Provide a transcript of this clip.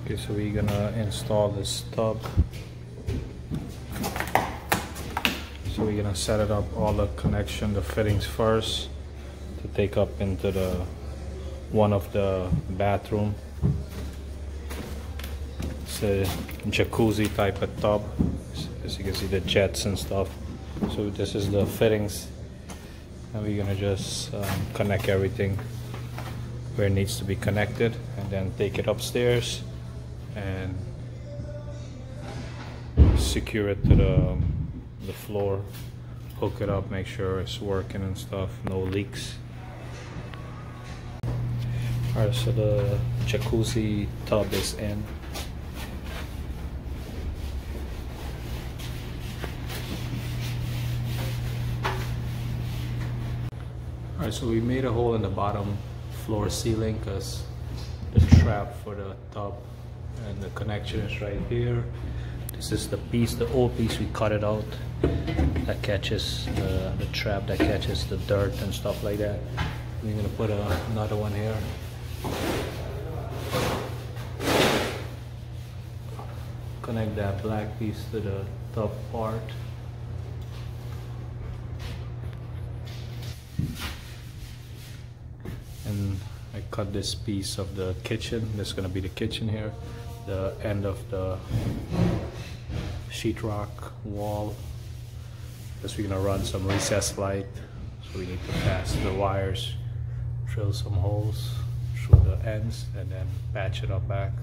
Okay, so we're gonna install this tub. So we're gonna set it up, all the connection, the fittings first to take up into the one of the bathroom. It's a jacuzzi type of tub. As you can see, the jets and stuff. So this is the fittings, and we're gonna just connect everything where it needs to be connected, and then take it upstairs and secure it to the floor, hook it up, make sure it's working and stuff, no leaks. Alright, so the jacuzzi tub is in. Alright, so we made a hole in the bottom floor ceiling because the trap for the tub and the connection is right here. This is the piece, the old piece, we cut it out, that catches the trap, that catches the dirt and stuff like that. We're gonna put another one here. Connect that black piece to the top part. And I cut this piece of the kitchen. This is gonna be the kitchen here, the end of the sheetrock wall. Because we're gonna run some recessed light, so we need to pass the wires, drill some holes through the ends, and then patch it up back.